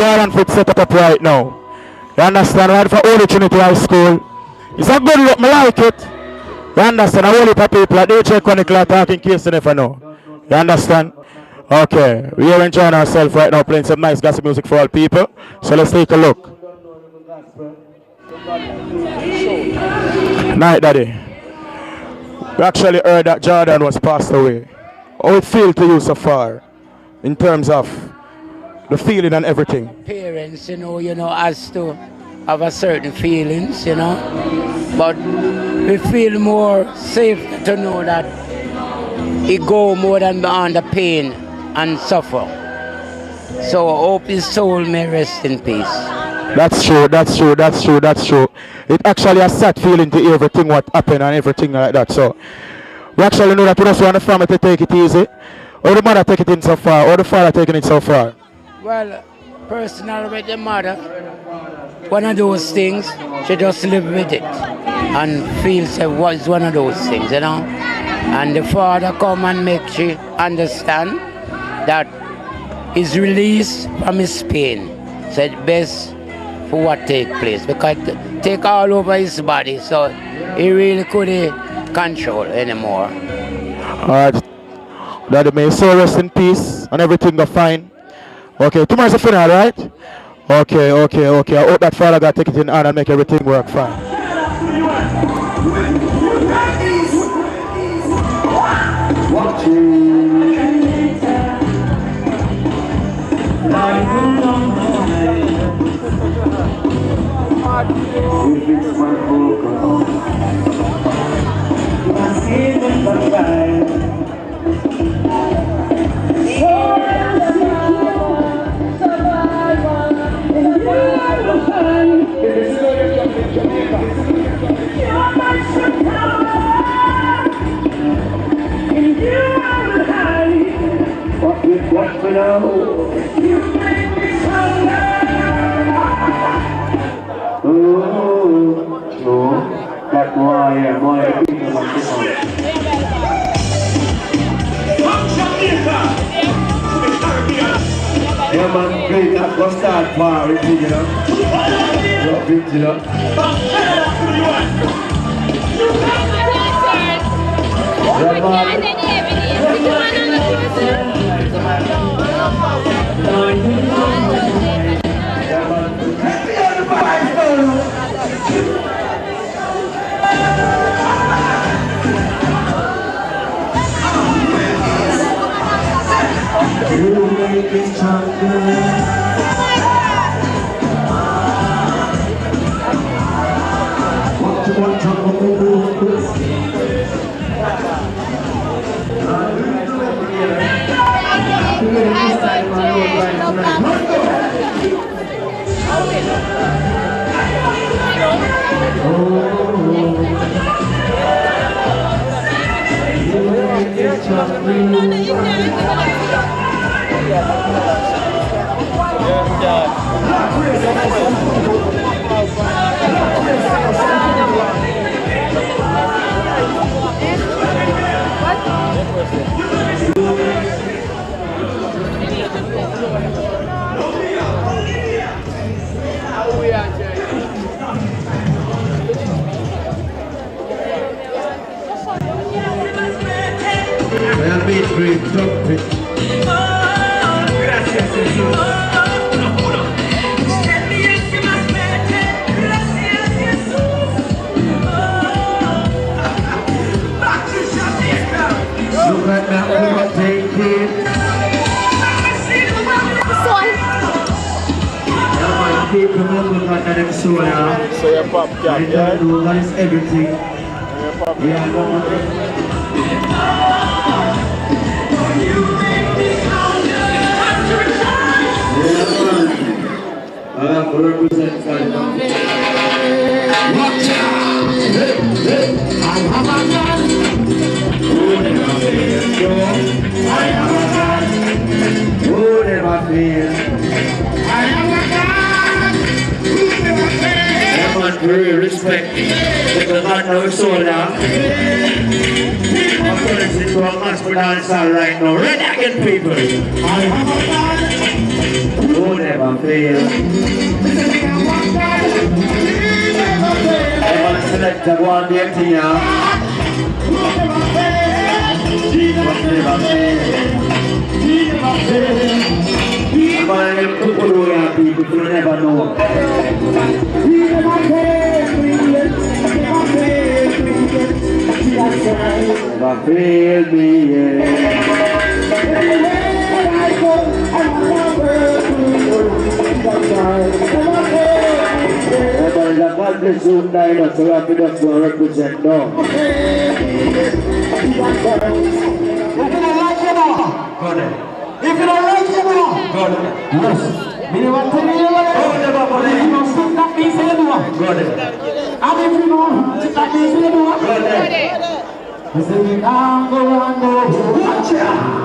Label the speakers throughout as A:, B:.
A: Jordan Fit set up right now. You understand? Right for Holy Trinity High School. It's a good look, I like it. You understand? A whole heap of people at DJ Chronicle are talking in case you never know. You understand? Okay, we are enjoying ourselves right now, playing some nice gospel music for all people. So let's take a look. Night, Daddy. We actually heard that Jordan was passed away. How it feel to you so far, in terms of the feeling and everything?
B: Parents, has to have a certain feelings, but we feel more safe to know that he go more than beyond the pain and suffer. So I hope his soul may rest in peace.
A: That's true. It actually a sad feeling to hear everything what happened and everything like that. So we actually know that we just want the family to take it easy. Or the mother take it in so far, or the father taking it so far.
B: Well, personally with the mother, one of those things, she just live with it and feels it was one of those things, And the father come and make she understand that he's released from his pain. So it's best for what take place, because it take all over his body, so he really couldn't control anymore.
A: Alright, Daddy, may his soul rest in peace and everything go fine. Okay, tomorrow's the funeral, right? Okay. I hope that father got take it in hand and make everything work fine.
C: Yeah, man, great that custard bar, you know. Big, you know. You make it stronger.
A: So your pop cap, yeah?
C: That is everything. I represent watch out! I have a gun. Who never feels? I have a gun. Who never feels? I have a gun. Who never feels? Everyone very respect me. Because I know soldier. I'm going to sit to a mass for dancehall right now. Red again, people. I have a gun. who never fail. I want to select the one day to you. Never fail. I'm going to put people who never know. Never fail me, yeah. God bless you, Nina, so happy that you represent now. If you don't like him, go ahead. Yes. You want to be able to sit that means you do it. Go ahead. And if you don't sit that means you do it. Go ahead. You say, I'm going to go. Watch out.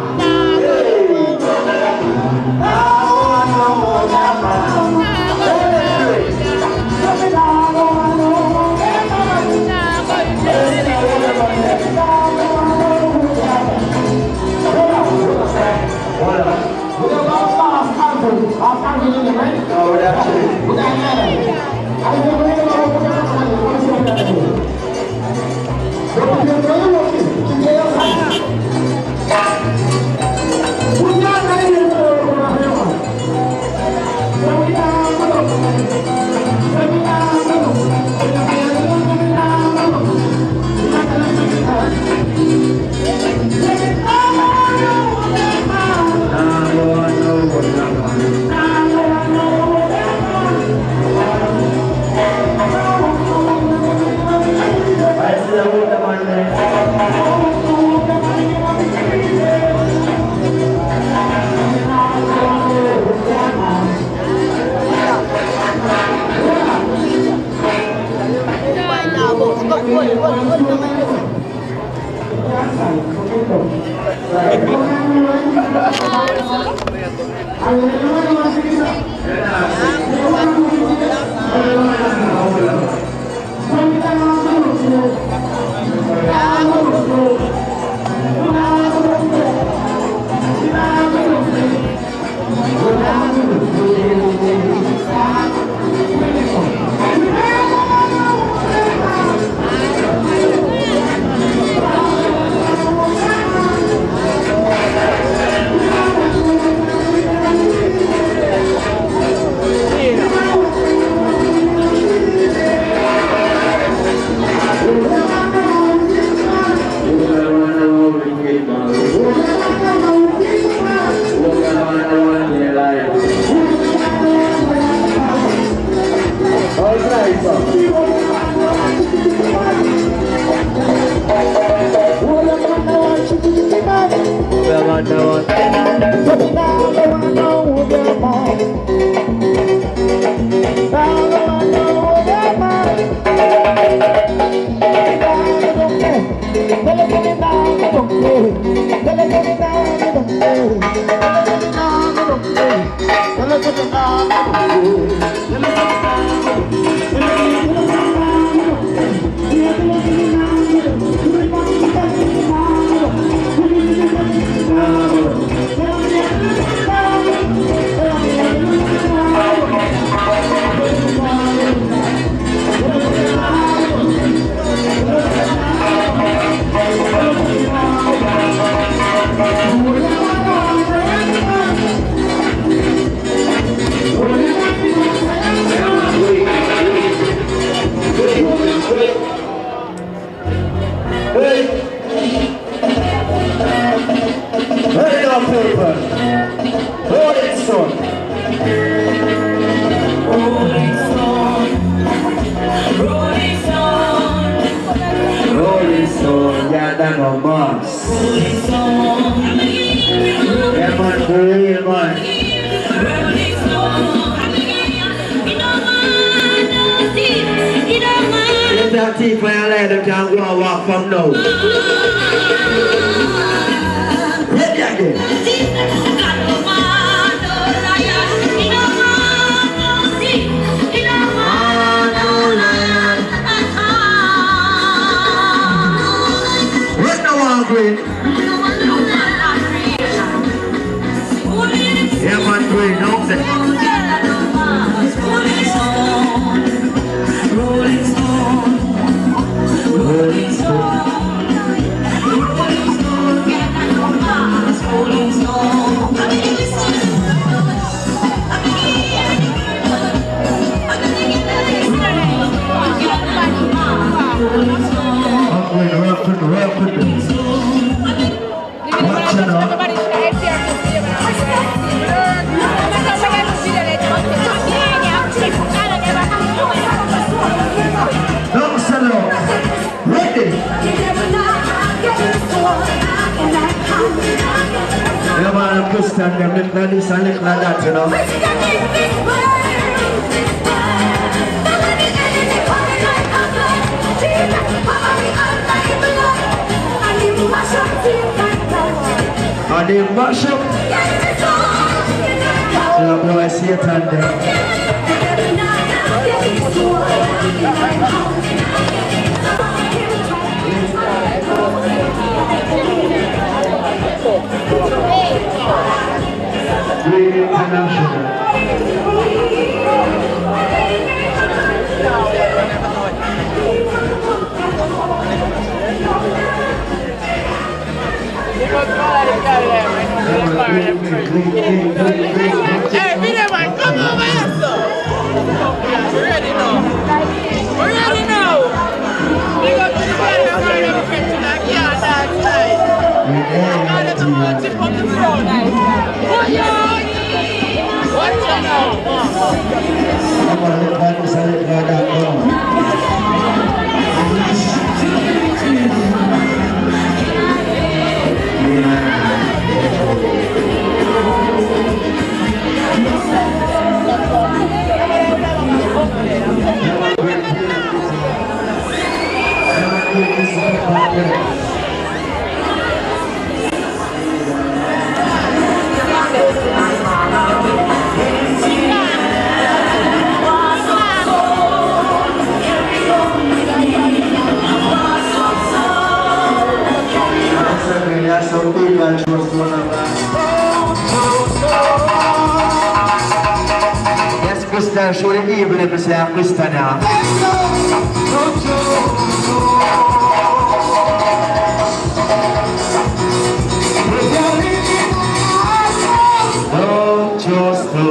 C: Yeah, man, great, don't say. You want to Christian, them look like this and look like that, you know. And they mash up. So you know I see it on them. International.
D: Hey, video man, come over here, so. We're ready now. We're ready now. We go to the body of our friends and I can't dance tonight. God, that's a whole tip of the floor. Oh, yeah. Watch it now.
C: Some people are just one of yes, Christian, show the evil if you say I'm Christian now. Don't just do.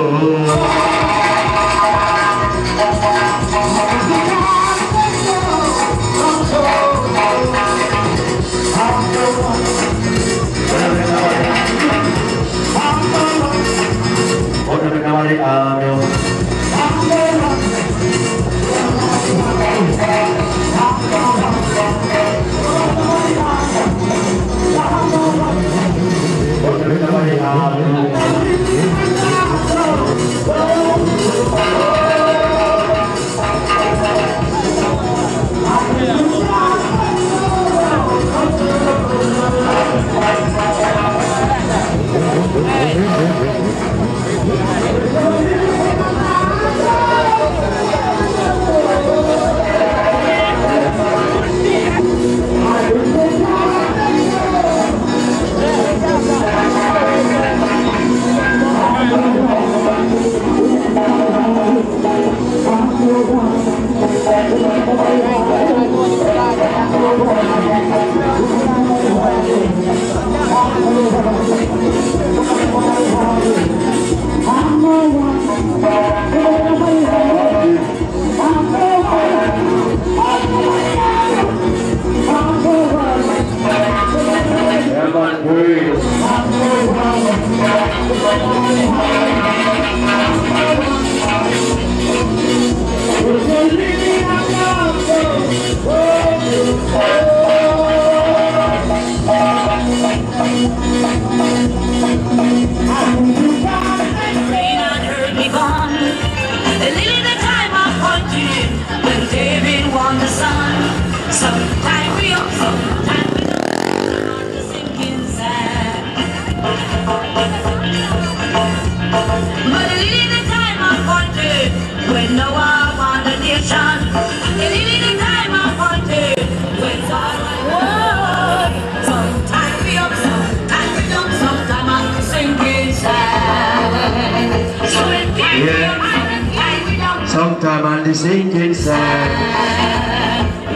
C: Sometime on the sinking sand.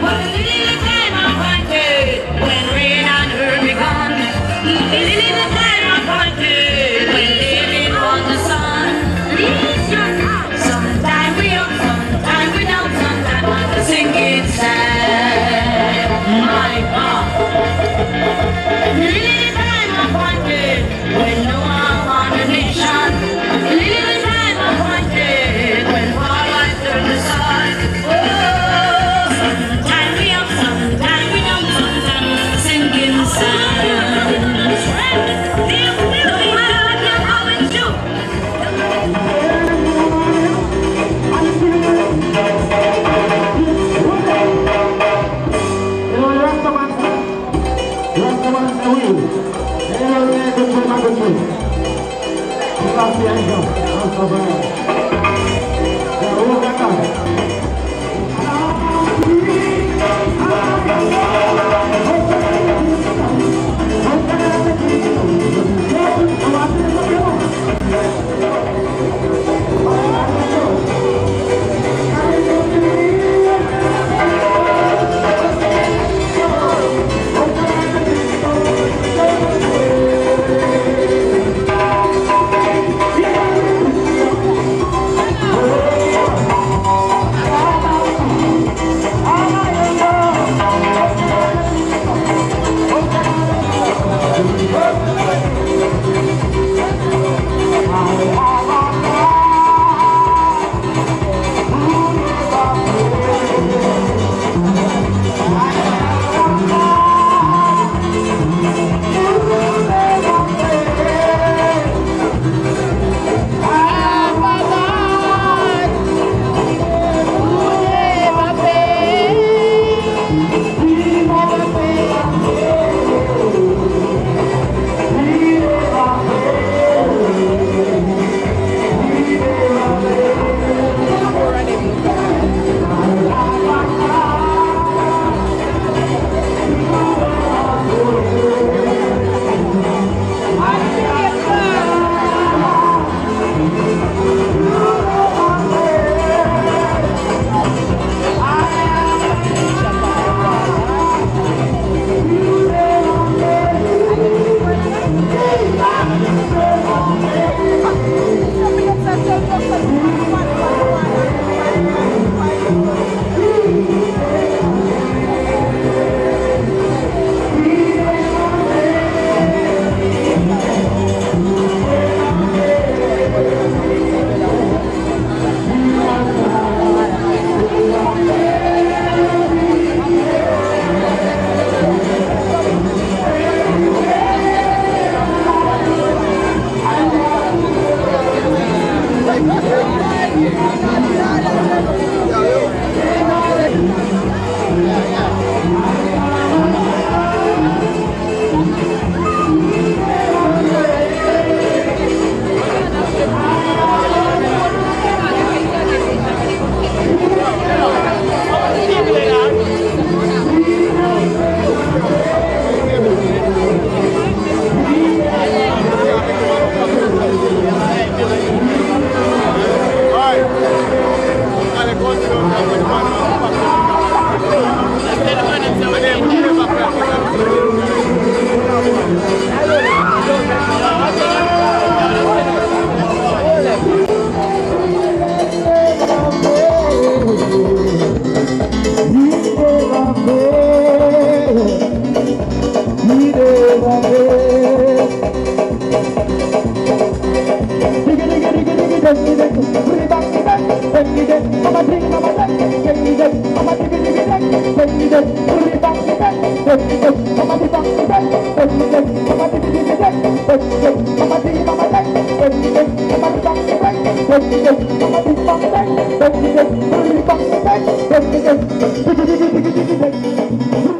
D: What a little time I wanted when rain and her begun. A little time I wanted when living on the sun. Sometime we up, sometime we down, sometime on the sinking sand. My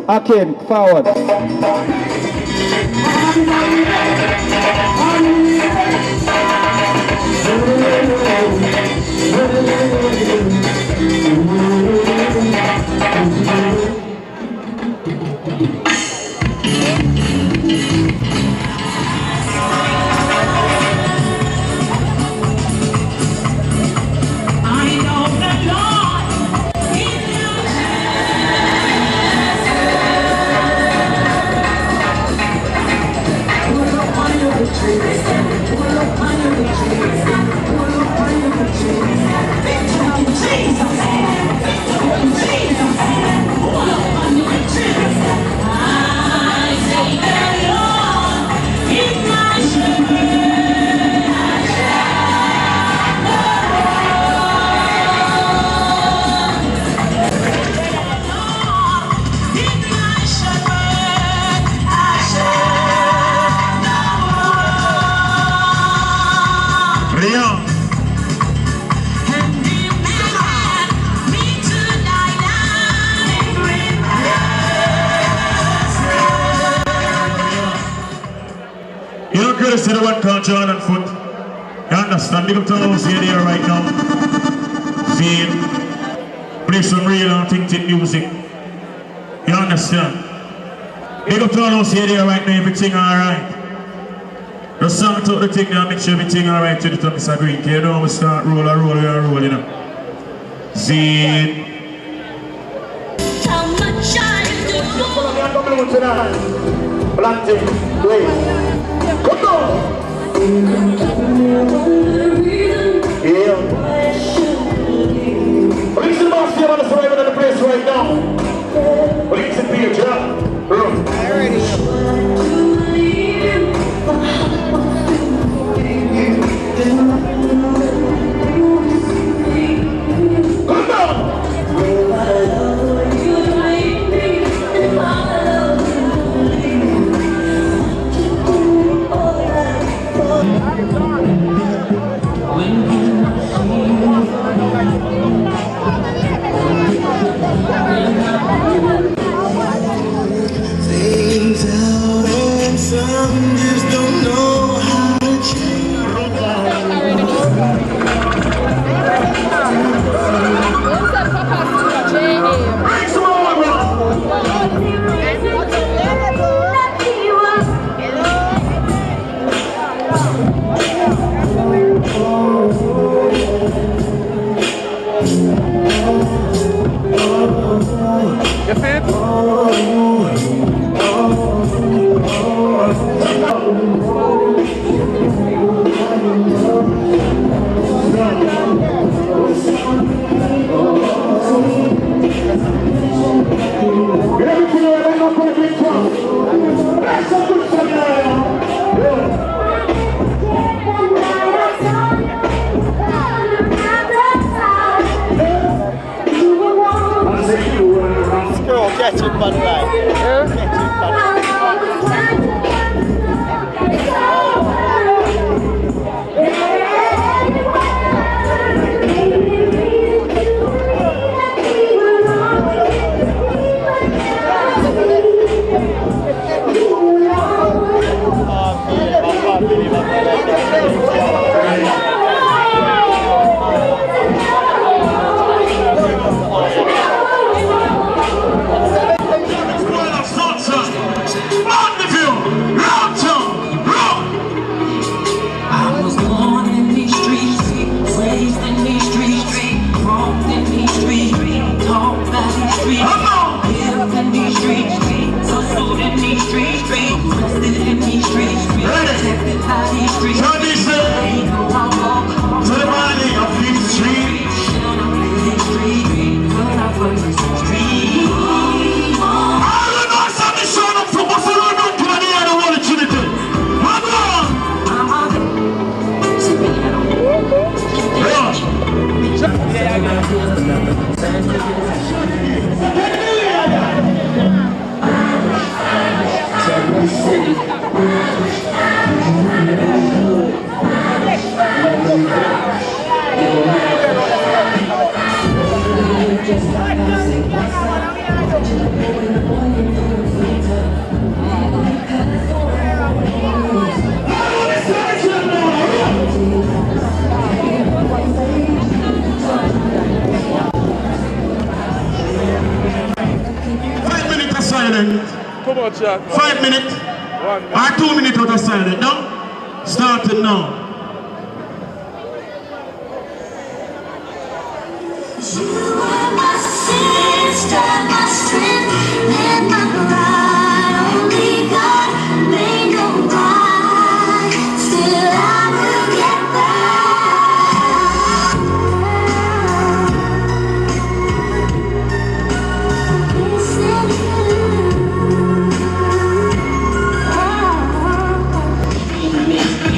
E: Akin, forward.
F: Trees,
A: Everybody say the one called Jordan Foot. You understand? Big up to those here there right now. See, play some real authentic music. You understand? Big up to those here there right now, everything alright. The song took the thing there, make sure everything alright to the top Mr. Green. You know we start roll, you know. See.
E: How much I do.
A: Planting, wait. Come on! Yeah. Police and boss here on the survivor in the place right now. Police and Peter, yeah. Come on!
C: Things out and some just don't know how to change.
F: Catch it, but like, catch it,
A: Come on, Jack. 5 minutes. 2 minutes out of silence. Now, starting now.
E: You were my sister, my strength, and my pride. Only God made no right. Still, I will get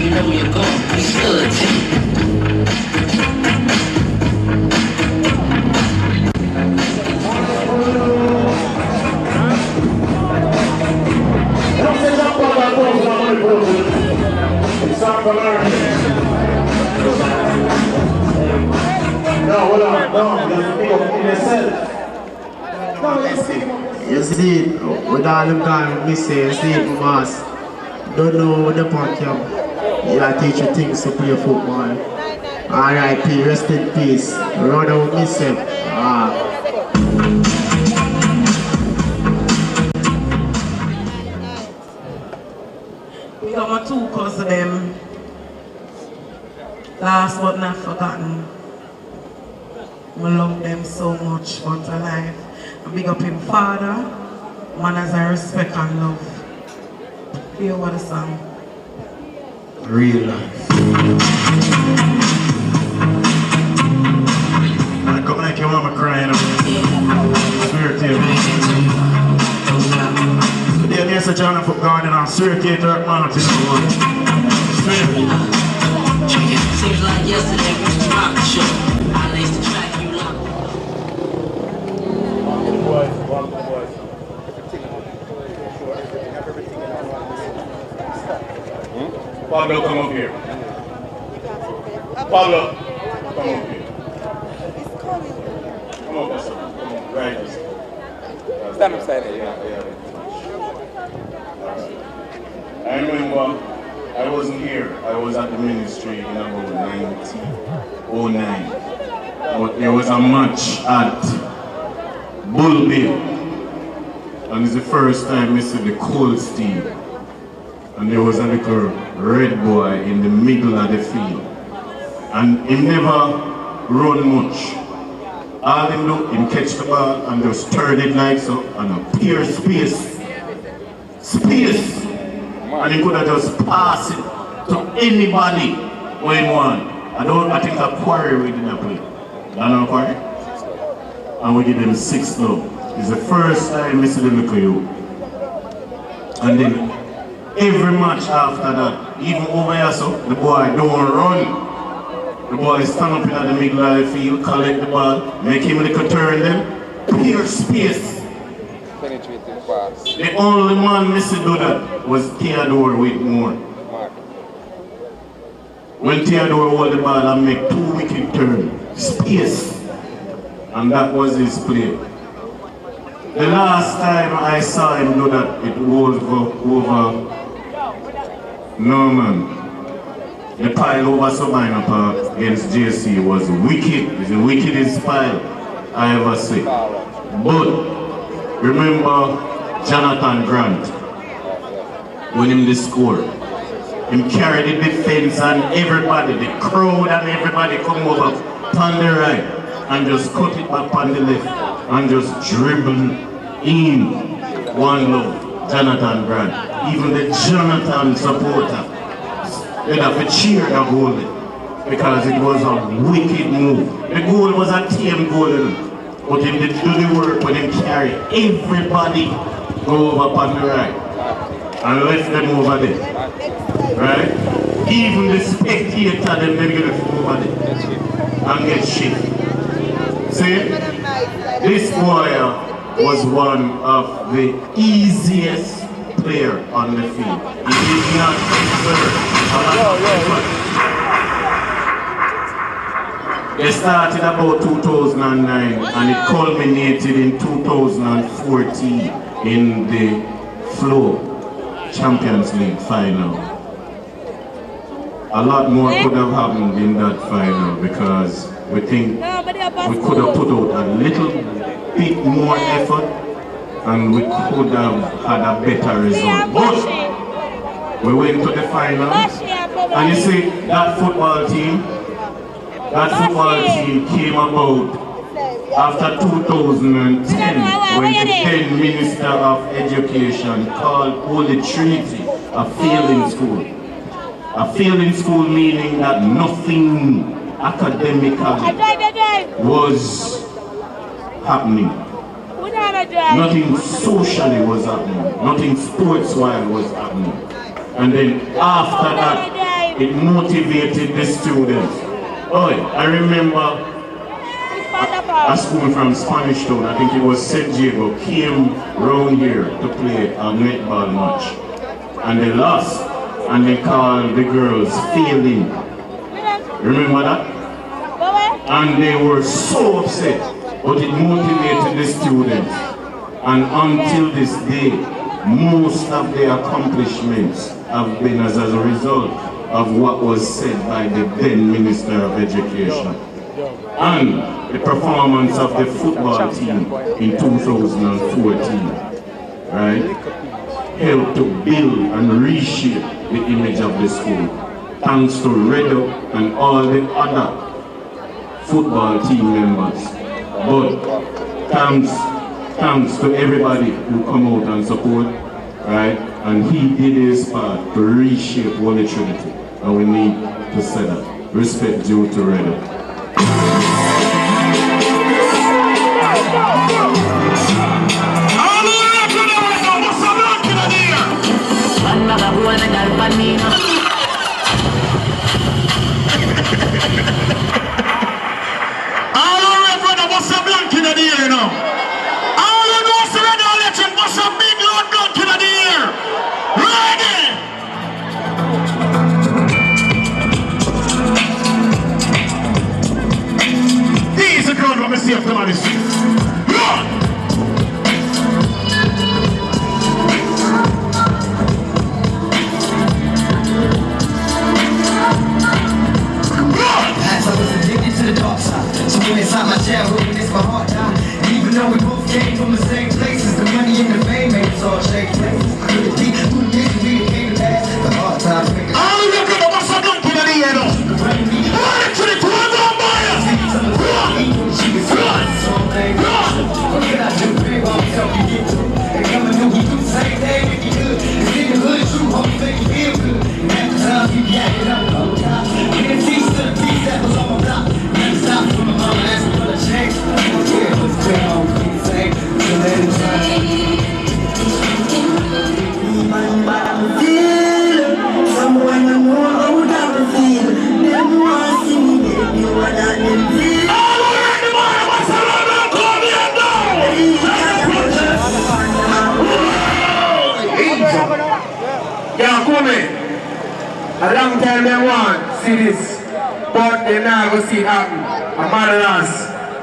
G: You know you're going to be good.
H: You see, with all them time, we say, you see, my boss, don't know what the fuck you Yeah, teach you things to play football. R.I.P. Rest in peace. Ronald miss him.
I: We got my two cousins them. Last but not forgotten. I love them so much, but alive. I big up him father. Man as I respect and love. Hear what a song.
H: Real life.
C: I come like your mama crying. Swear to you. Yeah, there's a John for garden and swear to you, man.
G: Seems like yesterday we dropped the show. I laced the track, you love.
C: Pablo, come up here. Pablo, come up here. Come up, sir. Come on, right this. Stand upside down. Yeah. I remember I wasn't here. I was at the ministry in about 1909. But there was a match at Bull Bill. And it's the first time I see the Colts team. And there was a little red boy in the middle of the field. And he never run much. All him do, him catch the ball and just turn it like so and a pure space. And he could have just passed it to anybody when he want. I think I quarry we didn't play. I know quarry? And we give him 6 now. It's the first time I see the look of you. And then every match after that, even over here, so the boy don't run. The boy stand up in the middle of the field, collect the ball, make him a little turn them, pure space.
J: Penetrating fast.
C: The only man missing do that was Theodore Whitmore. When Theodore hold the ball and make 2 wicked turns, space. And that was his play. The last time I saw him do that, it was over Norman. The pile over Sabina Park against JC was wicked. It's the wickedest pile I ever see. But remember Jonathan Grant, when him the score. Him carry the defense and everybody, the crowd and everybody come over on the right and just cut it back on the left and just dribble in. One love, Jonathan Grant. Even the Jonathan supporter, they'd have to cheer the goal because it was a wicked move. The goal was a team goal, but him did do the work when him carry everybody go over on the right and left them over there. Right? Even the spectator them get over there and get shit. See? This boy was one of the easiest player on the field. He did not exert a lot of effort. They started about 2009 and it culminated in 2014 in the Flow Champions League final. A lot more could have happened in that final because we think we could have put out a little bit more effort and we could have had a better result. But we went to the finals and you see that football team came about after 2010 when the then Minister of Education called Holy Trinity a failing school. A failing school meaning that nothing academically was happening. Nothing socially was happening. Nothing sports-wise was happening. And then after that, it motivated the students. Oh, I remember a school from Spanish Town, I think it was St. Diego, came round here to play a netball match. And they lost. And they called the girls failing. Remember that? And they were so upset, but it motivated the students. And until this day, most of their accomplishments have been as a result
K: of what was said by the then Minister of Education and the performance of the football team in 2014, right, helped to build and reshape the image of the school. Thanks to Redo and all the other football team members. But thanks to everybody who come out and support, right? And he did his part to reshape Holy Trinity. And we need to say that. Respect due to Redo.
C: Let me see if somebody sees. Run!
L: As I was addicted to the dark side, so when inside my childhood, it's my heart died. And even though we both came from the same places, the money and the fame made us all shake places. Could it be who the reason we came to pass? The hard times make us.
C: All the record of what's up, don't put it in here, though. Run to the tour, don't buy us! Run!
L: What could I do? Big on myself, you get to. And come and know we do the same thing, make you good. It's in the hood, true homies make you feel good. And at the time, you got it up, oh God. Getting peace to the peace that was on my block. Never stopped from my mama asking for the change. Yeah, what's going on? We the same. So let it try. Someone I know how that I feel. Them want to see me, baby, what I them feel.
M: Yeah, come in. A long time they want to see this, but they now go see it happen. A motherless,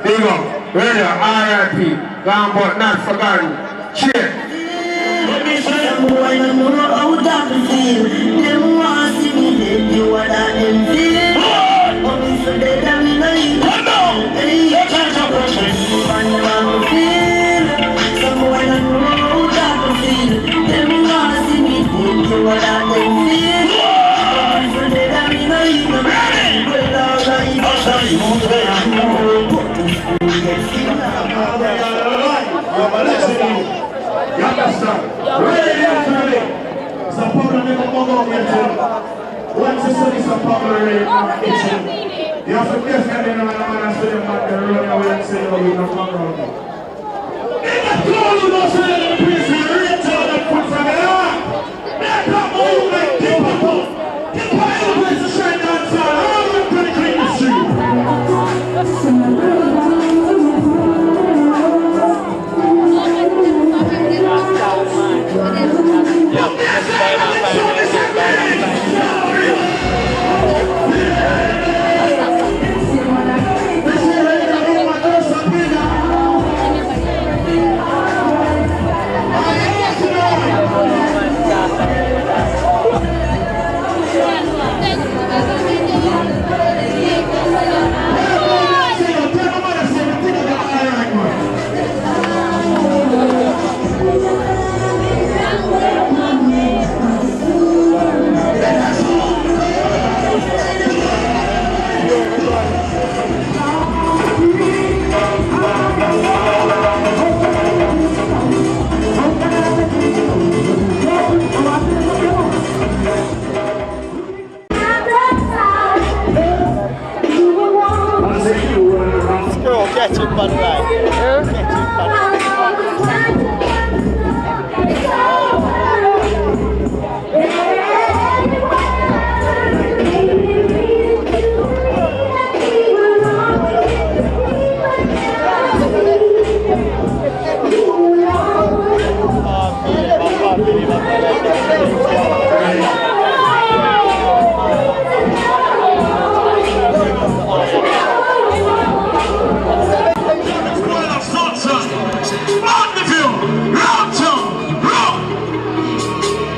M: big up, radio, R.I.P., gone but not forgotten. Cheer.
L: Them boy I know how that I feel. Them want to see me, baby, what I them feel. Only so they tell me no you don't. Hey, some boy I know how that I feel. Them want to see me, baby, what I them feel. Only so they tell me no you don't. Well, all I
C: You understand? Really today. Some problem in the government. Once you study some problem in the kitchen, you have to definitely know and say them back there running away and say, oh, you don't come around. They got told you don't say that the priest will reach out and put from it on. Make that movement, keep up. Keep on any place to shine down town. All of them pretty clean the street.
F: Catch it, but right. Catch it, but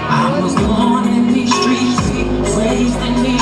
G: I was born in these streets, raised in these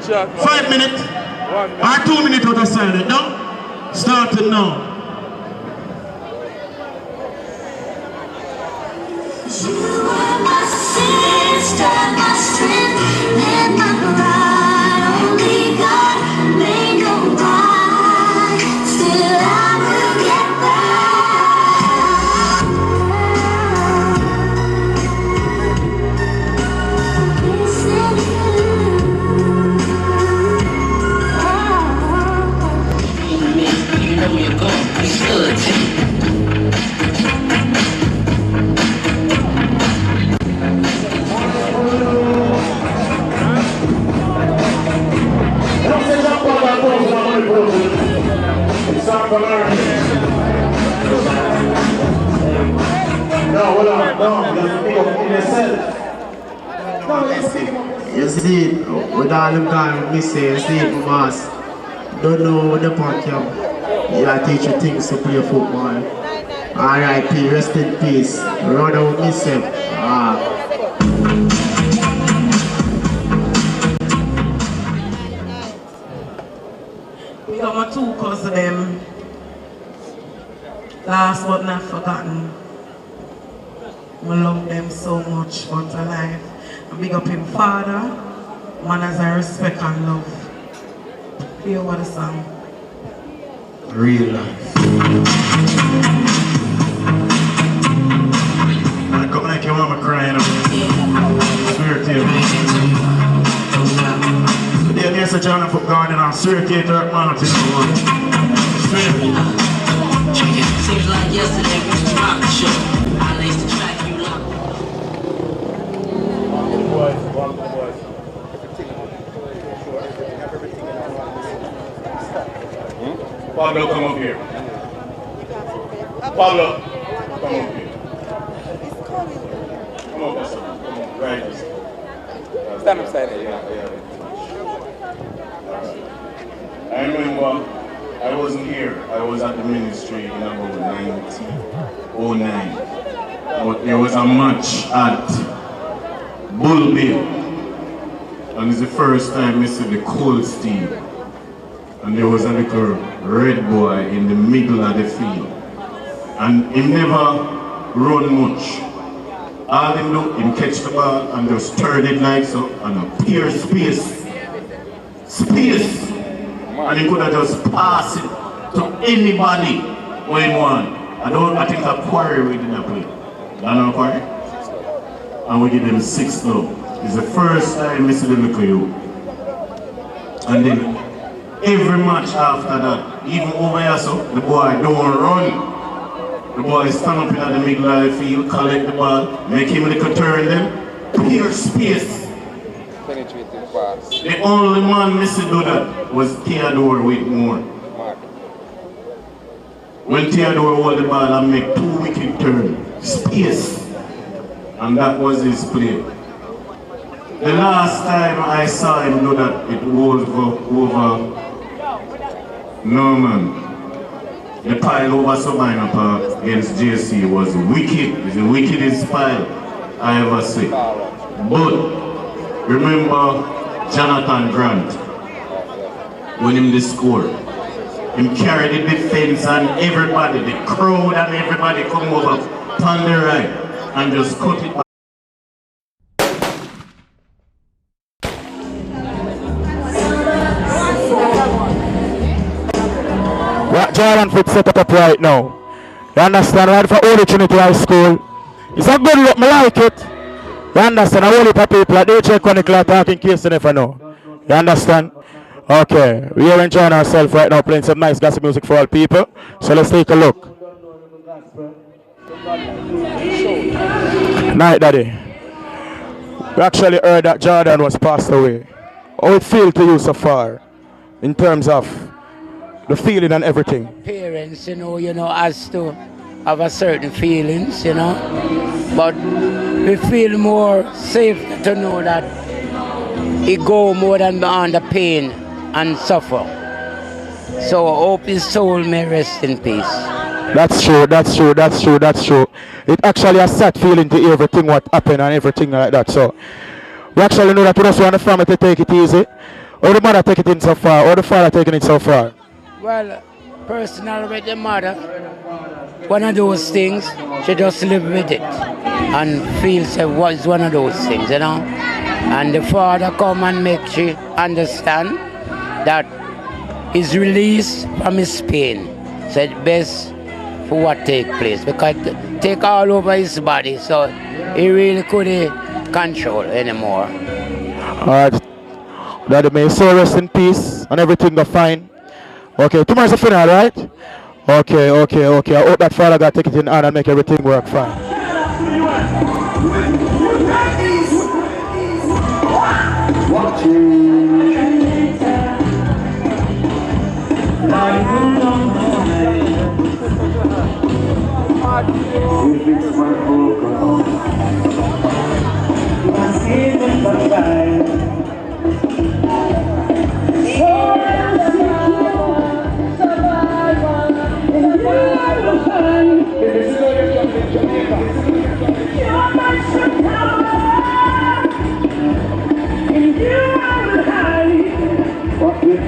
H: 5 minutes. Or 2 minutes out of silence. No? Starting now.
E: You were my sister, my strength, and my pride. Only God made no right. Still, I will get back. Missing
G: You know you're going to be good.
H: No, hold on, no, you see, with all them time we say, you see, my boss, don't know what the punk you. Yeah, teach you things to play football. R.I.P. Rest in peace. Ronald myself.
I: We got my two cousins them. Last but not forgotten. I love them so much, but alive. I big up him father, man as I respect and love. Hear what the song.
H: Real life. I come like your mama crying up. Swear to you. Today there's a John for garden and swear to you to man to
G: Seems like yesterday we was rock the show. I laced the track, you locked.
K: Pablo, come up here. Pablo, come up here. Come on, Pastor. Come on, right this.
J: Stand beside it.
K: Yeah. I remember I wasn't here. I was at the ministry in about 1909. But there was a match at Bull Bill. And it's the first time I see the Colts team. And there was a little red boy in the middle of the field. And he never run much. All him do, him catch the ball and just turn it like so and a pure space. And he could have just passed it to anybody when he want. I think a quarry we didn't play. I know a quarry? And we give them 6 now. It's the first time I see the look of you. And then every match after that, even over here, so the boy don't run. The boy stand up in the middle of the field, collect the ball, make him little turn them, pure space.
J: Penetrating pass.
K: The only man missing do that was Theodore Whitmore. When Theodore hold the ball and make 2 wicked turns, space. And that was his play. The last time I saw him do that, it was over Norman. The pile over Sabina Park against JC was wicked. It's the wickedest pile I ever see. But remember Jonathan Grant when him scored. Him carried the defense and everybody, the crowd and everybody come over on the right and just cut it back.
A: What Jordan Foot set up right now. You understand? Right for Holy Trinity High School. It's a good look, I like it. You understand? A whole heap of people at DJ Chronicle are talking in case you never know. You understand? Okay, we are enjoying ourselves right now, playing some nice gospel music for all people. So let's take a look. Night, Daddy. We actually heard that Jordan was passed away. How it feel to you so far, in terms of the feeling and everything?
B: Parents, you know, has to have a certain feelings, but we feel more safe to know that he go more than beyond the pain and suffer. So I hope his soul may rest in peace.
A: That's true. It actually a sad feeling to hear everything what happened and everything like that. So we actually know that we just want the family to take it easy. How the mother take it in so far? How the father taking it so far?
B: Well, personally with the mother, one of those things, she just live with it and feels it was one of those things, you know. And the father come and make she understand that he's released from his pain. So it's best for what take place because it take all over his body, so he really couldn't control anymore.
A: Alright. Daddy, may his soul rest in peace and everything go fine. Okay, tomorrow's the funeral, right? Okay. I hope that father got take it in hand and make everything work fine.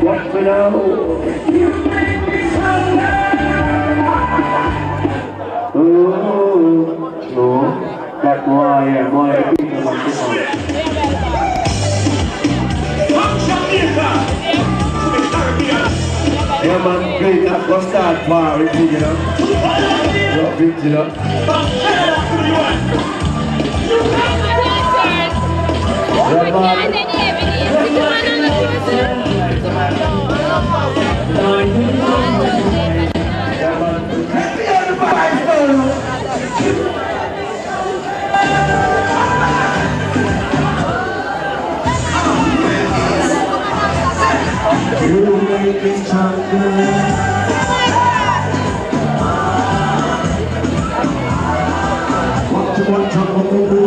C: What we know? You make me stronger. Oh, that boy, people want to know. Yeah, man, great, that was that bar, you know. Big, you know. You make me stronger. What you want to do?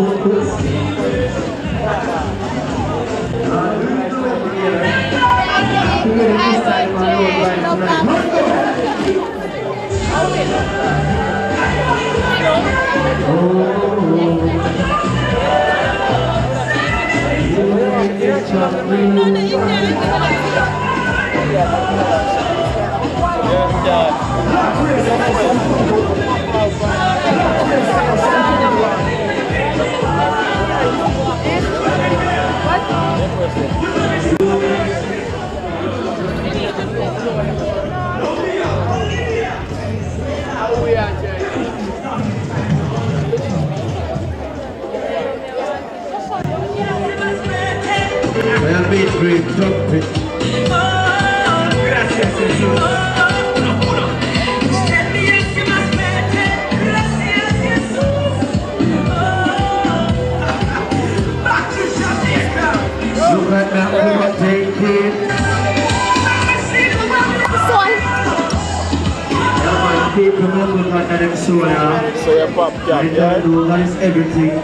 F: So your pop cap, yeah?
C: That is everything.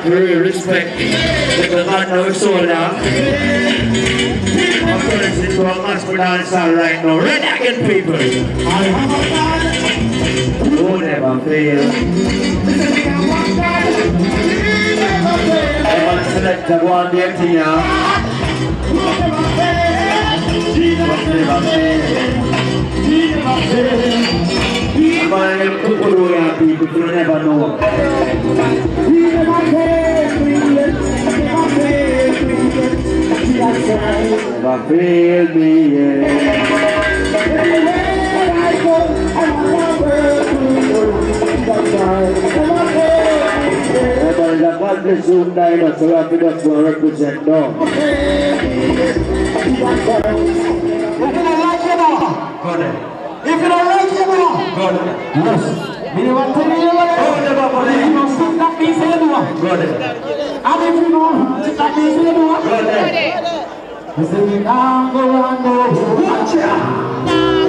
C: Very respect because I know it's all now. I'm going to sit to a gospel dancer right now. Ready again, people. I have a God who never fails. I'm going to select the one there to you. Who never fails. Jesus never fails. He never fails. I'm going to put the people who never know. He never fails. Never failed me yet. Everywhere I go, I'm never the God bless you, Nina, so happy that's what I represent now. If you don't like him, go there. Yes. You want to tell you what? If you don't stop that means you do it. Go there. And if you don't, that means you do it. Go there. You say, I'm going to watch it.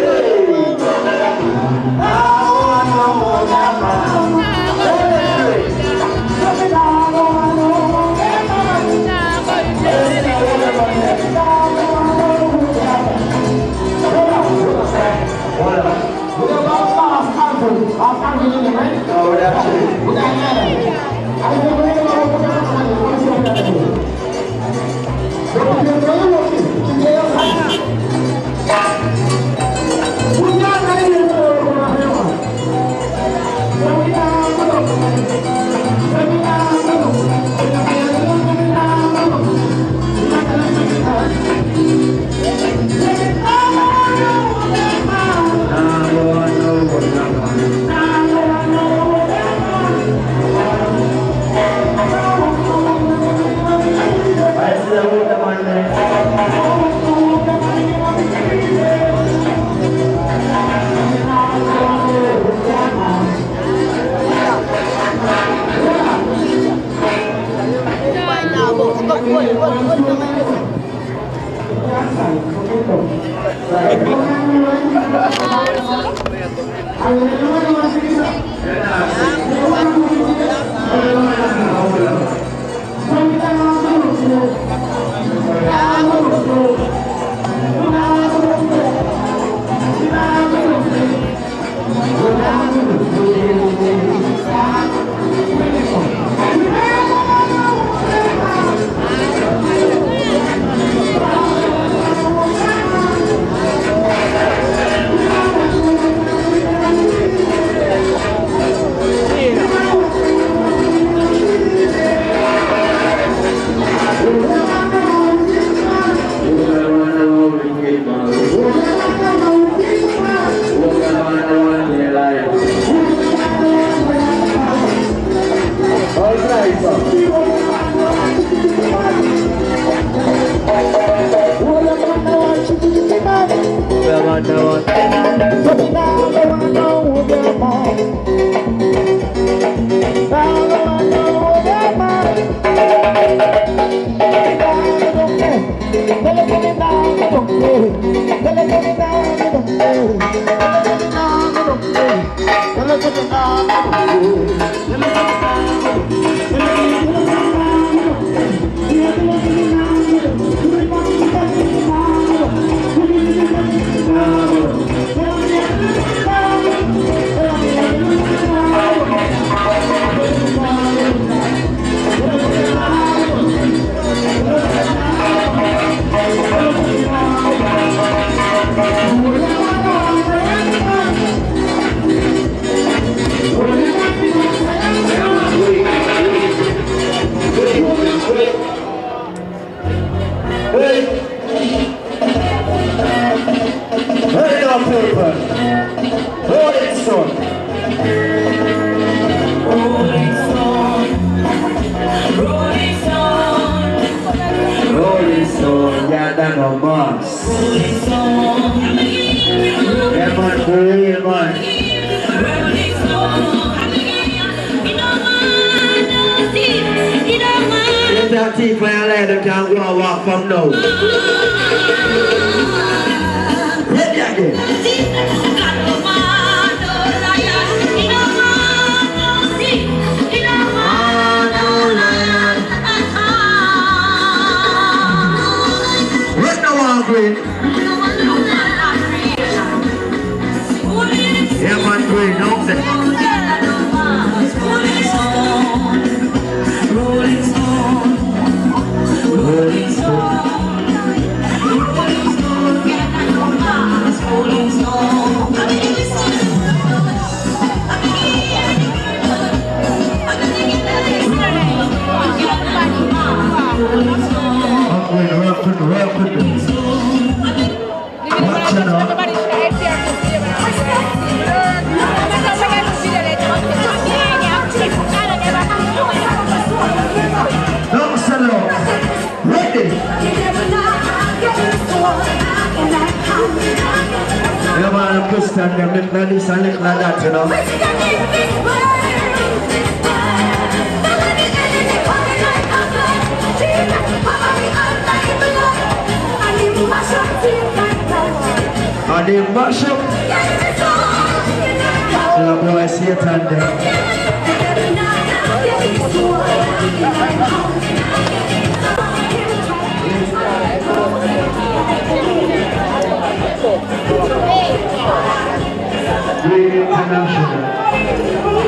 C: International.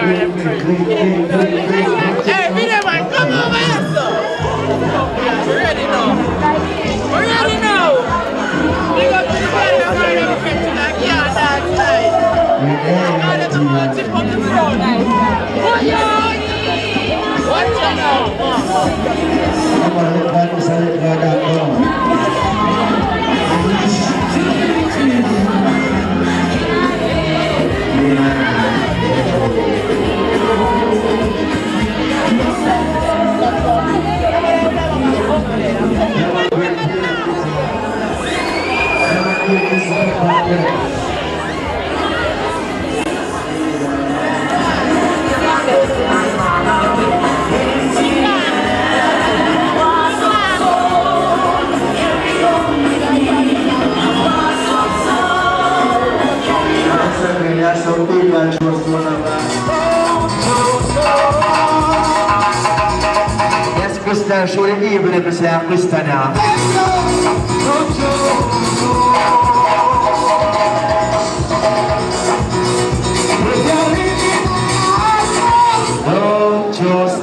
D: Hey, video man, come over here, sir. We're ready now. We're ready now. We go to the body of my reflection. I can't dance tonight. God is the motive of the crowd. What you? What's your now?
H: Some people just wanna yes, Christian, show the evil if you say I'm Christian now. Don't just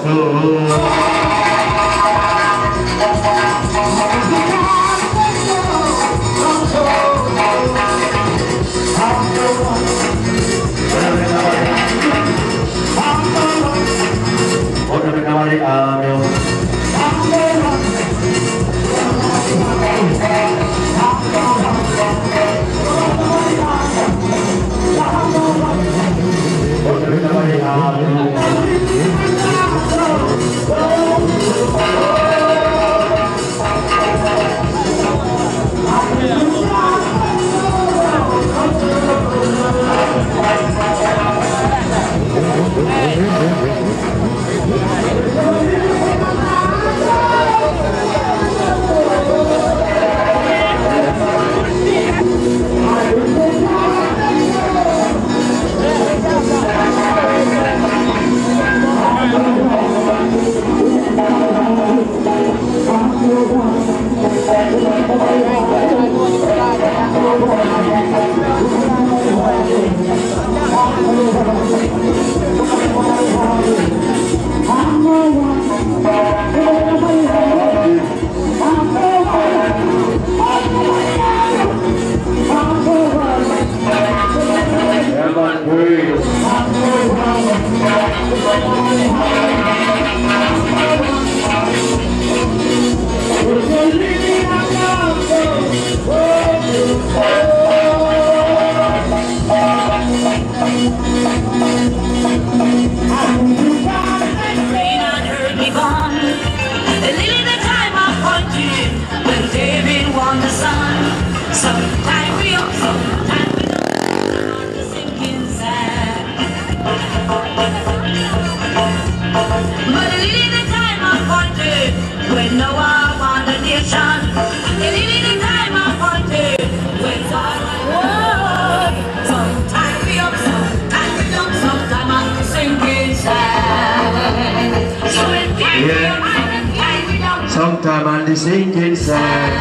H: sometime on the sinking sand.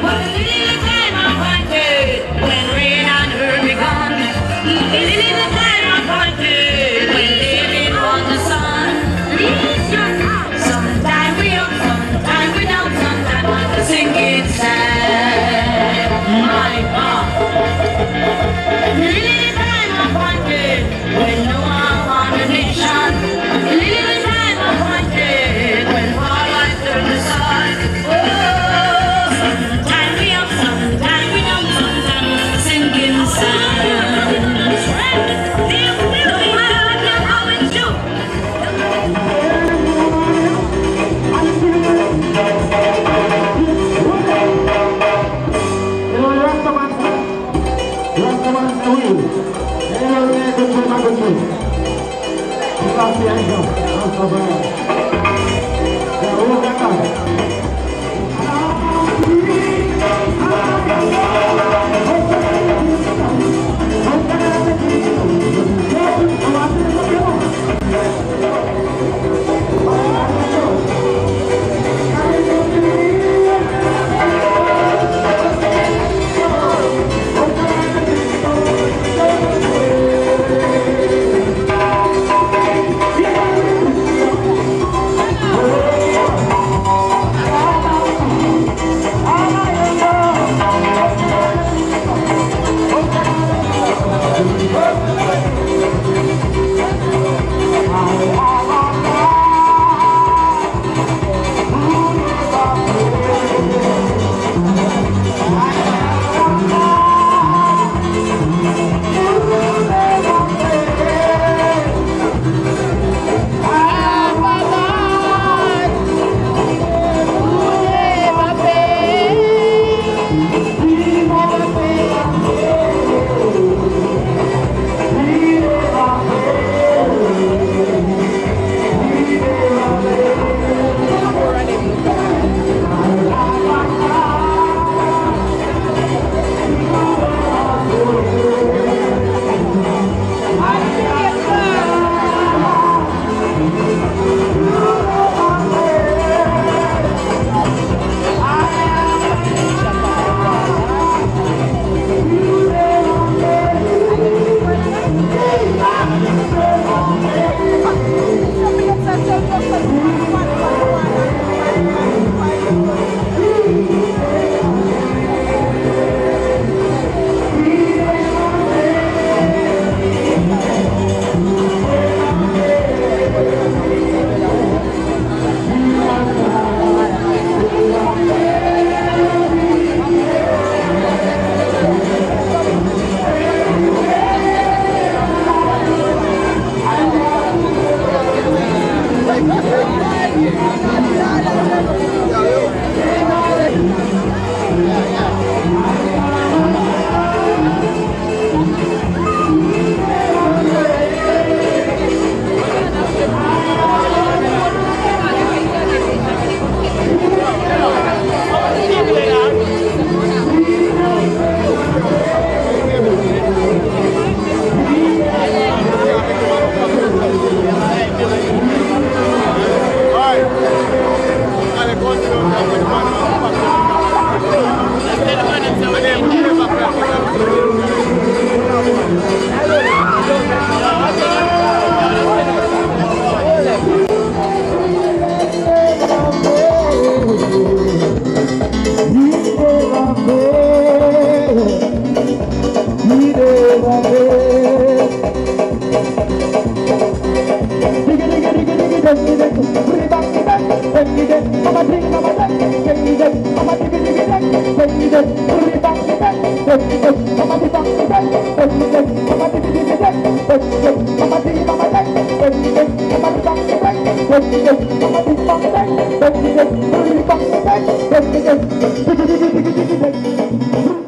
E: But a little time I wanted when rain and her begun. A little time I wanted when living on the sun. Sometime we up, sometime we down, sometime on the sinking sand. My God. A little time I wanted when no one on a nation. A little time I wanted when all I turn the sun. Oh.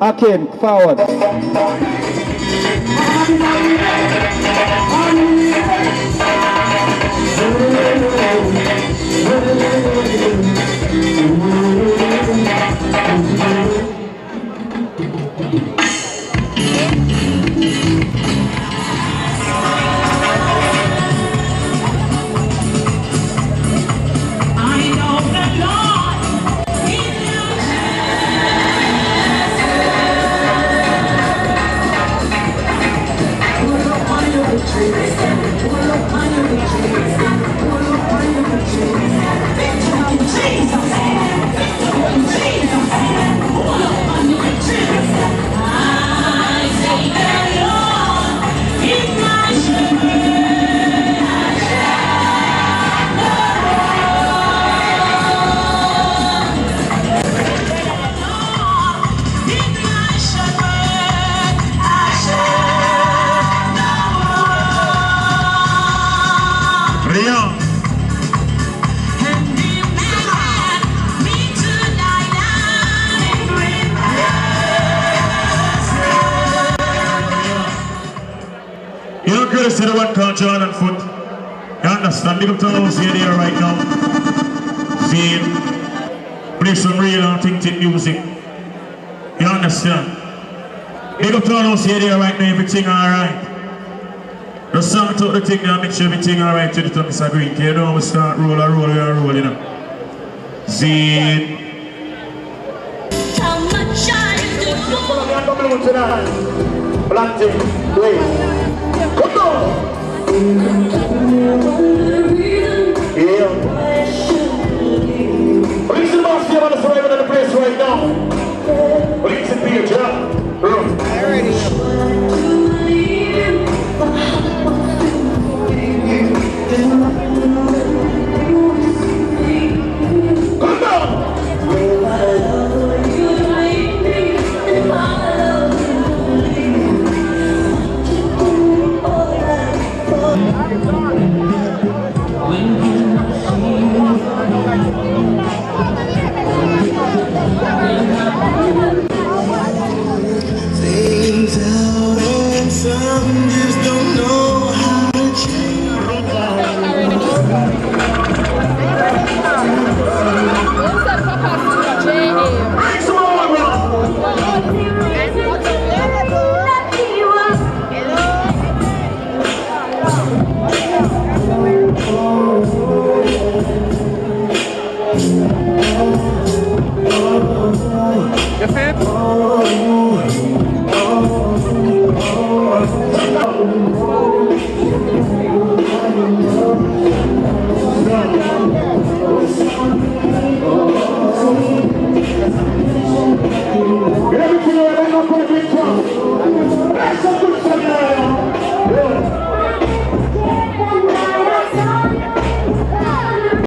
N: Akin, forward.
O: Chris to the one called Jordan Foot. You understand? Big up to those here there right now. See, play some real authentic music. You understand? Big up to those here there right now, everything alright. The song took the thing there, make sure everything alright to the time Mr. Green. You know we start roll, you know. See.
E: How much I do.
O: Planting, wait. Come on! Yeah. Police and boss here on the surviving in the place right now. Police and Peter, yeah? Bro. Come on!
L: Things out and some just don't know how to change.
O: You fit?